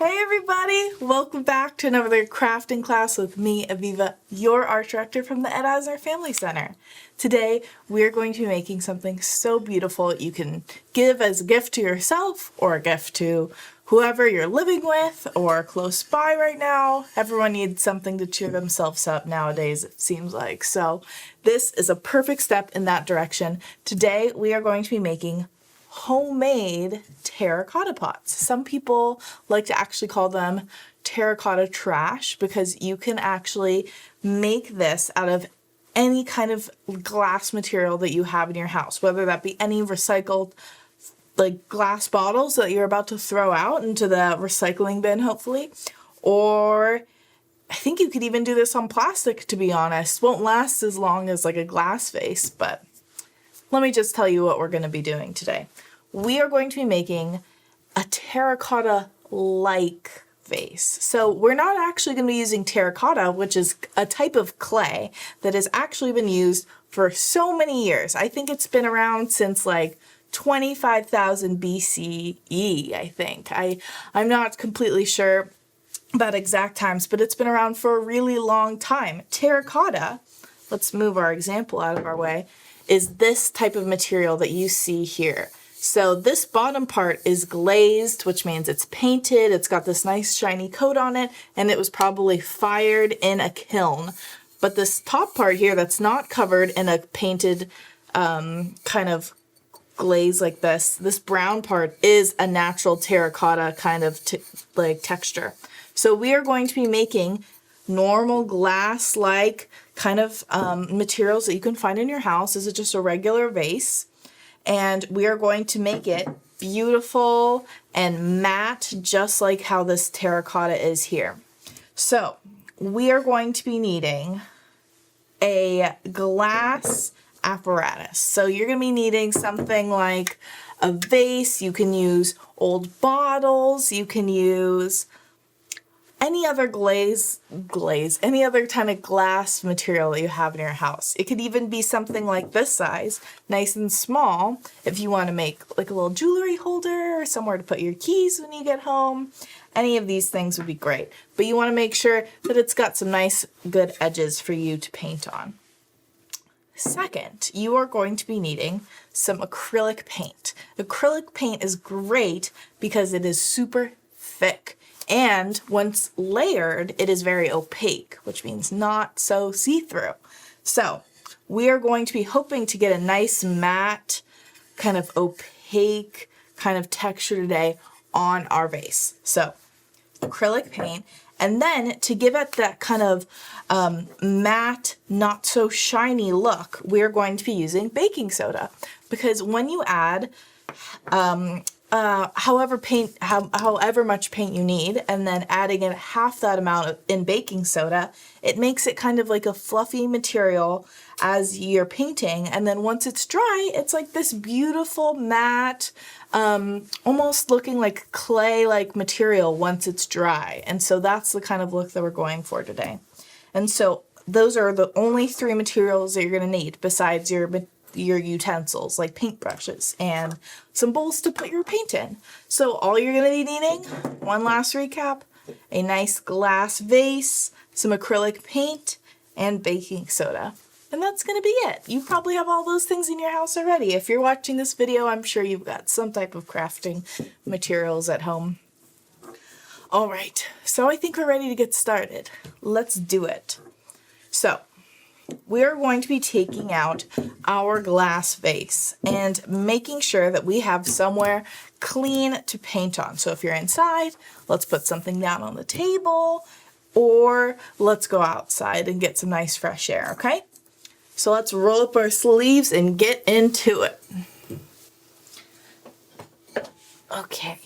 Hey everybody! Welcome back to another crafting class with me, Aviva, your art director from the Asner Family Center. Today we are going to be making something so beautiful you can give as a gift to yourself or a gift to whoever you're living with or close by right now. Everyone needs something to cheer themselves up nowadays, it seems like. So this is a perfect step in that direction. Today we are going to be making homemade terracotta pots. Some people like to actually call them terracotta trash because you can actually make this out of any kind of glass material that you have in your house, whether that be any recycled like glass bottles that you're about to throw out into the recycling bin, hopefully, or I think you could even do this on plastic, to be honest. Won't last as long as like a glass vase, but let me just tell you what we're going to be doing today. We are going to be making a terracotta-like vase. So we're not actually going to be using terracotta, which is a type of clay that has actually been used for so many years. I think it's been around since like 25,000 BCE, I think. I'm not completely sure about exact times, but it's been around for a really long time. Terracotta, let's move our example out of our way, is this type of material that you see here. So this bottom part is glazed, which means it's painted, it's got this nice shiny coat on it, and it was probably fired in a kiln. But this top part here that's not covered in a painted kind of glaze like this brown part is a natural terracotta kind of texture. So we are going to be making normal glass-like kind of materials that you can find in your house. This is just a regular vase. And we are going to make it beautiful and matte, just like how this terracotta is here. So we are going to be needing a glass apparatus. So you're going to be needing something like a vase. You can use old bottles. You can use any other any other kind of glass material that you have in your house. It could even be something like this size, nice and small, if you want to make like a little jewelry holder or somewhere to put your keys when you get home. Any of these things would be great, but you want to make sure that it's got some nice, good edges for you to paint on. Second, you are going to be needing some acrylic paint. Acrylic paint is great because it is super thick. And once layered, it is very opaque, which means not so see-through. So we are going to be hoping to get a nice matte, kind of opaque kind of texture today on our vase. So acrylic paint. And then to give it that kind of matte, not so shiny look, we're going to be using baking soda. Because when you add however much paint you need, and then adding in half that amount in baking soda, it makes it kind of like a fluffy material as you're painting. And then once it's dry, it's like this beautiful matte, almost looking like clay-like material once it's dry. And so that's the kind of look that we're going for today. And so those are the only three materials that you're going to need besides your utensils like paintbrushes and some bowls to put your paint in. So all you're going to be needing, one last recap, a nice glass vase, some acrylic paint, and baking soda. And that's going to be it. You probably have all those things in your house already. If you're watching this video, I'm sure you've got some type of crafting materials at home. All right, so I think we're ready to get started. Let's do it. So we're going to be taking out our glass vase and making sure that we have somewhere clean to paint on. So if you're inside, let's put something down on the table, or let's go outside and get some nice fresh air, okay? So let's roll up our sleeves and get into it. Okay.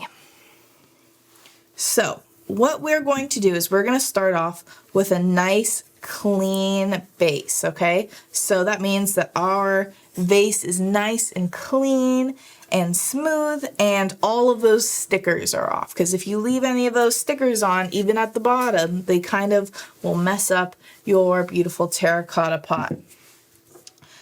So what we're going to do is we're going to start off with a nice clean base, okay? So that means that our vase is nice and clean and smooth, and all of those stickers are off, because if you leave any of those stickers on, even at the bottom, they kind of will mess up your beautiful terracotta pot.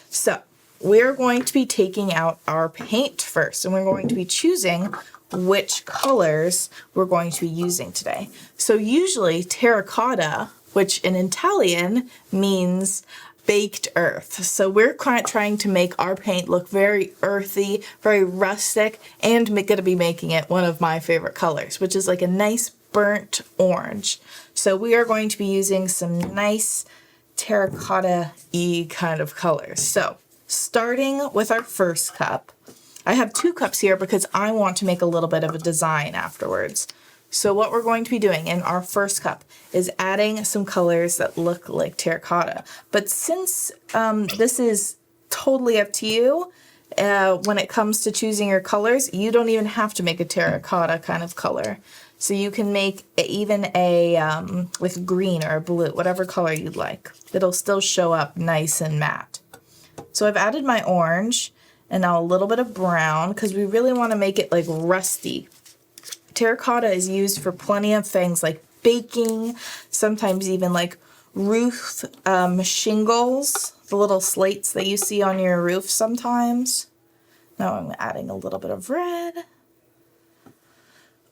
So we're going to be taking out our paint first, and we're going to be choosing which colors we're going to be using today. So usually terracotta, which in Italian means baked earth. So we're trying to make our paint look very earthy, very rustic, and going to be making it one of my favorite colors, which is like a nice burnt orange. So we are going to be using some nice terracotta-y kind of colors. So starting with our first cup, I have 2 cups here because I want to make a little bit of a design afterwards. So what we're going to be doing in our first cup is adding some colors that look like terracotta. But since this is totally up to you, when it comes to choosing your colors, you don't even have to make a terracotta kind of color. So you can make even a, with green or blue, whatever color you'd like. It'll still show up nice and matte. So I've added my orange and now a little bit of brown because we really want to make it like rusty. Terracotta is used for plenty of things like baking, sometimes even like roof shingles, the little slates that you see on your roof sometimes. Now I'm adding a little bit of red.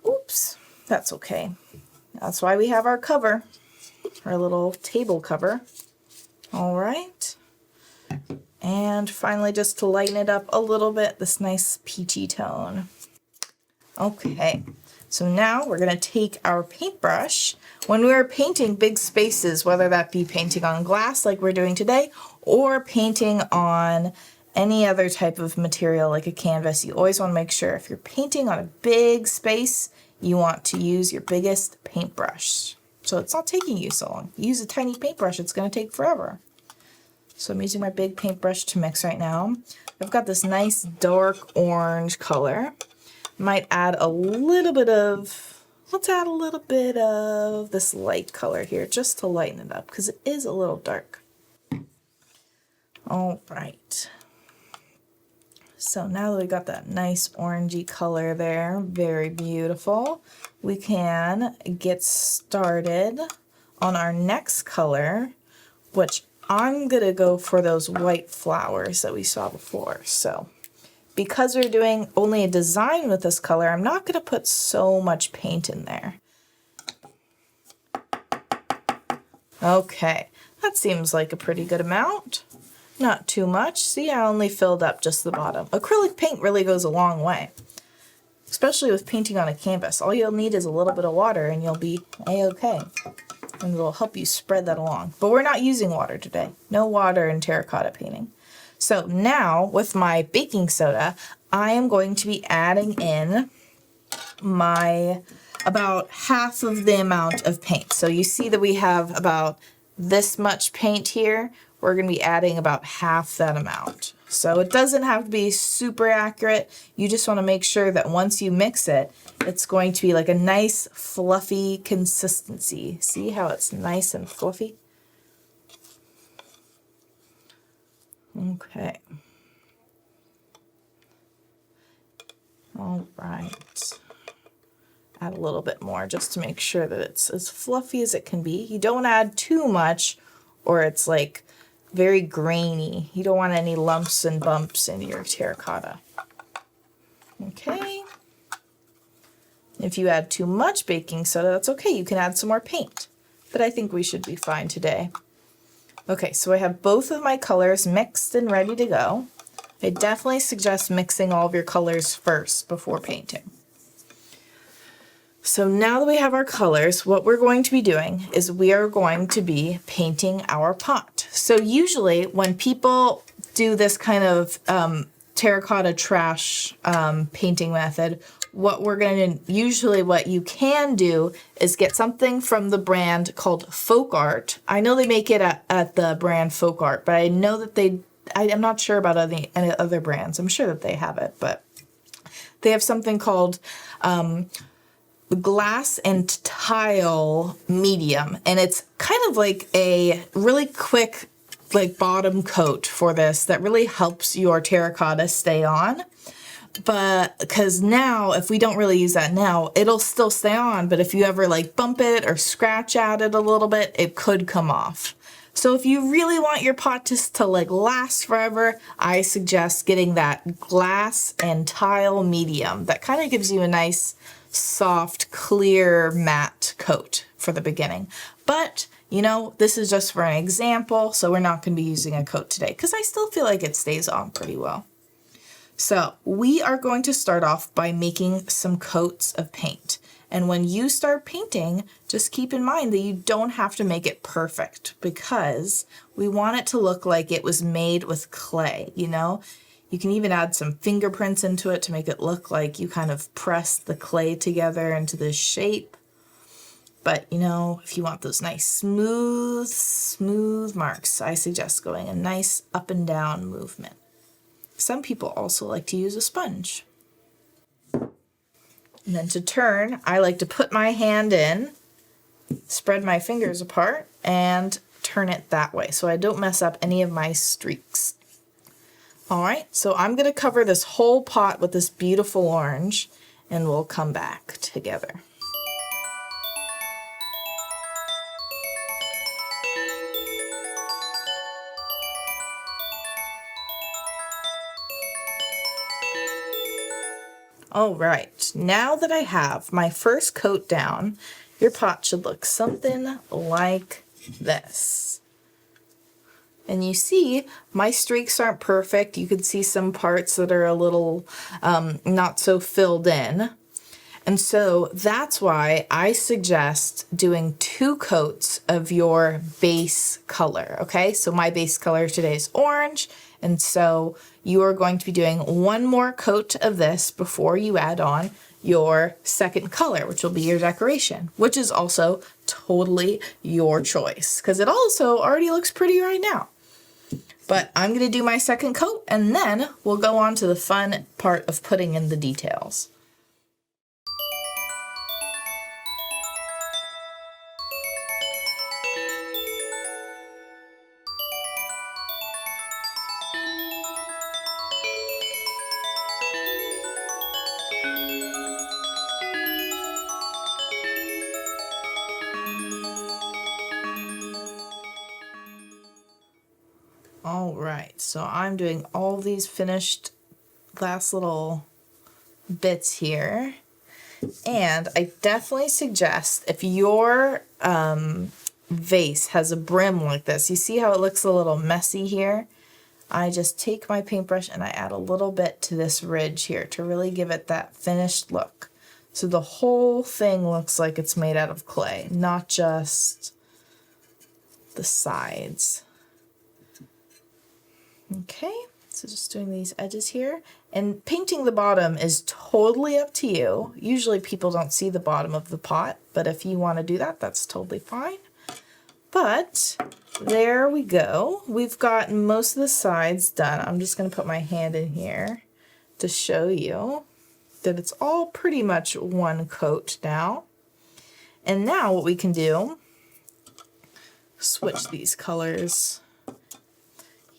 Oops, that's okay. That's why we have our cover, our little table cover. All right. And finally, just to lighten it up a little bit, this nice peachy tone. Okay, so now we're gonna take our paintbrush. When we're painting big spaces, whether that be painting on glass like we're doing today, or painting on any other type of material like a canvas, you always wanna make sure if you're painting on a big space, you want to use your biggest paintbrush. So it's not taking you so long. Use a tiny paintbrush, it's gonna take forever. So I'm using my big paintbrush to mix right now. I've got this nice dark orange color. Might add a little bit of, let's add a little bit of this light color here just to lighten it up because it is a little dark. All right. So now that we got that nice orangey color there, very beautiful, we can get started on our next color, which I'm gonna go for those white flowers that we saw before. So because we're doing only a design with this color, I'm not gonna put so much paint in there. Okay, that seems like a pretty good amount. Not too much. See, I only filled up just the bottom. Acrylic paint really goes a long way, especially with painting on a canvas. All you'll need is a little bit of water and you'll be a-okay. And it'll help you spread that along. But we're not using water today. No water in terracotta painting. So now with my baking soda, I am going to be adding in my about half of the amount of paint. So you see that we have about this much paint here. We're going to be adding about half that amount. So it doesn't have to be super accurate. You just want to make sure that once you mix it, it's going to be like a nice fluffy consistency. See how it's nice and fluffy? Okay. All right. Add a little bit more just to make sure that it's as fluffy as it can be. You don't add too much or it's like very grainy. You don't want any lumps and bumps in your terracotta. Okay. If you add too much baking soda, that's okay. You can add some more paint. But I think we should be fine today. Okay, so I have both of my colors mixed and ready to go. I definitely suggest mixing all of your colors first before painting. So now that we have our colors, what we're going to be doing is we are going to be painting our pot. So usually when people do this kind of terracotta trash painting method, what you can do is get something from the brand called Folk Art. I know they make it at the brand Folk Art, but I know that I'm not sure about any other brands. I'm sure that they have it, but they have something called glass and tile medium, and it's kind of like a really quick like bottom coat for this that really helps your terracotta stay on. But because now if we don't really use that now, it'll still stay on, but if you ever like bump it or scratch at it a little bit, it could come off. So if you really want your pot to like last forever, I suggest getting that glass and tile medium. That kind of gives you a nice, soft, clear, matte coat for the beginning. But, you know, this is just for an example, so we're not going to be using a coat today because I still feel like it stays on pretty well. So we are going to start off by making some coats of paint. And when you start painting, just keep in mind that you don't have to make it perfect because we want it to look like it was made with clay, you know? You can even add some fingerprints into it to make it look like you kind of pressed the clay together into this shape. But, you know, if you want those nice smooth marks, I suggest going a nice up and down movement. Some people also like to use a sponge. And then to turn, I like to put my hand in, spread my fingers apart, and turn it that way so I don't mess up any of my streaks. All right, so I'm going to cover this whole pot with this beautiful orange, and we'll come back together. All right, now that I have my first coat down, your pot should look something like this. And you see, my streaks aren't perfect. You can see some parts that are a little not so filled in. And so that's why I suggest doing 2 coats of your base color, okay? So my base color today is orange, and so you are going to be doing 1 more coat of this before you add on your second color, which will be your decoration, which is also totally your choice because it also already looks pretty right now. But I'm going to do my second coat and then we'll go on to the fun part of putting in the details. All right, so I'm doing all these finished last little bits here. And I definitely suggest if your vase has a brim like this, you see how it looks a little messy here? I just take my paintbrush and I add a little bit to this ridge here to really give it that finished look. So the whole thing looks like it's made out of clay, not just the sides. Okay, so just doing these edges here. And painting the bottom is totally up to you. Usually people don't see the bottom of the pot, but if you want to do that, that's totally fine. But there we go. We've got most of the sides done. I'm just going to put my hand in here to show you that it's all pretty much one coat now. And now what we can do, switch these colors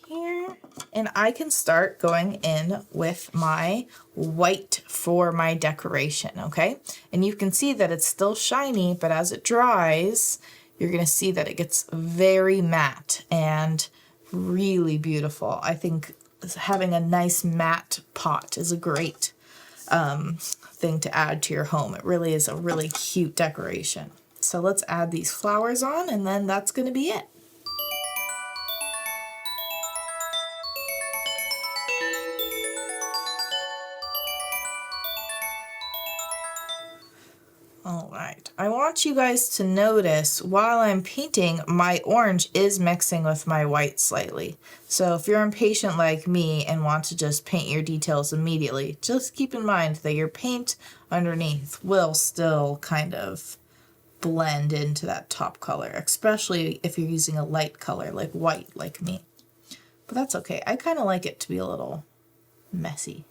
here, and I can start going in with my white for my decoration, okay? And you can see that it's still shiny, but as it dries, you're gonna see that it gets very matte and really beautiful. I think having a nice matte pot is a great thing to add to your home. It really is a really cute decoration. So let's add these flowers on, and then that's gonna be it. All right, I want you guys to notice while I'm painting, my orange is mixing with my white slightly. So if you're impatient like me and want to just paint your details immediately, just keep in mind that your paint underneath will still kind of blend into that top color, especially if you're using a light color like white like me. But that's okay, I kind of like it to be a little messy.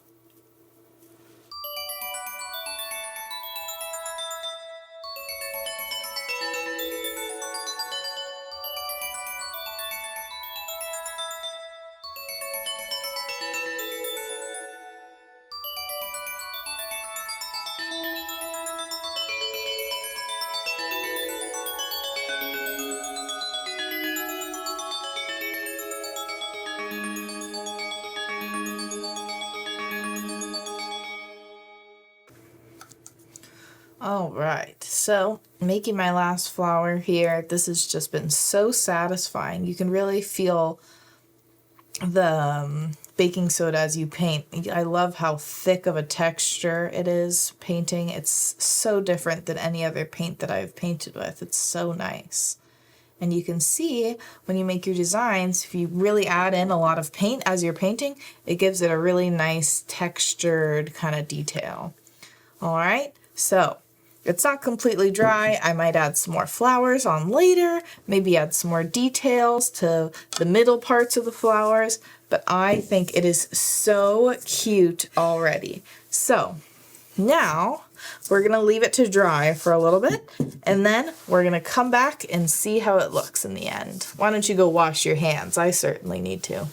All right, so making my last flower here. This has just been so satisfying. You can really feel the baking soda as you paint. I love how thick of a texture it is painting. It's so different than any other paint that I've painted with. It's so nice. And you can see when you make your designs, if you really add in a lot of paint as you're painting, it gives it a really nice textured kind of detail. All right, so it's not completely dry. I might add some more flowers on later, maybe add some more details to the middle parts of the flowers, but I think it is so cute already. So now we're gonna leave it to dry for a little bit, and then we're gonna come back and see how it looks in the end. Why don't you go wash your hands? I certainly need to.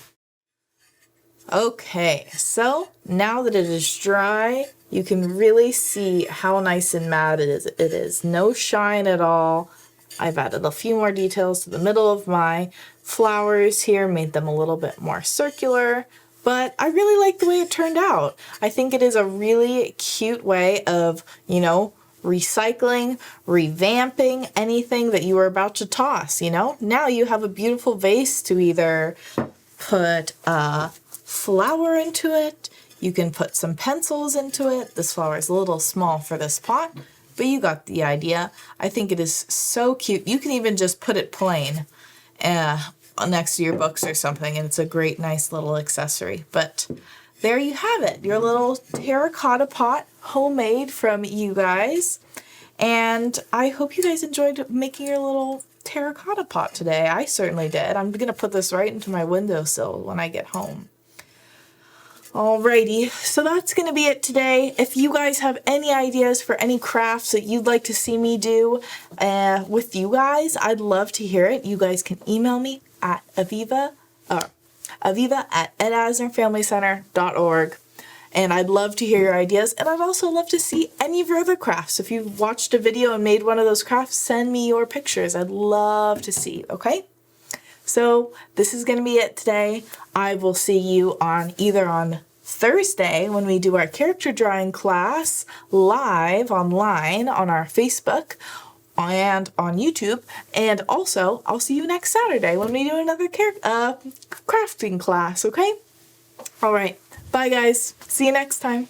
Okay, so now that it is dry, you can really see how nice and matte it is. It is no shine at all. I've added a few more details to the middle of my flowers here, made them a little bit more circular, but I really like the way it turned out. I think it is a really cute way of, you know, recycling, revamping anything that you were about to toss, you know? Now you have a beautiful vase to either put a flower into it, you can put some pencils into it. This flower is a little small for this pot, but you got the idea. I think it is so cute. You can even just put it plain next to your books or something, and it's a great, nice little accessory. But there you have it, your little terracotta pot, homemade from you guys. And I hope you guys enjoyed making your little terracotta pot today. I certainly did. I'm gonna put this right into my windowsill when I get home. Alrighty, so that's going to be it today. If you guys have any ideas for any crafts that you'd like to see me do with you guys, I'd love to hear it. You guys can email me at aviva@asnerfamilycenter.org. And I'd love to hear your ideas. And I'd also love to see any of your other crafts. If you've watched a video and made one of those crafts, send me your pictures. I'd love to see, okay? So this is going to be it today. I will see you on either on Thursday when we do our character drawing class live online on our Facebook and on YouTube. And also, I'll see you next Saturday when we do another crafting class, okay? All right. Bye, guys. See you next time.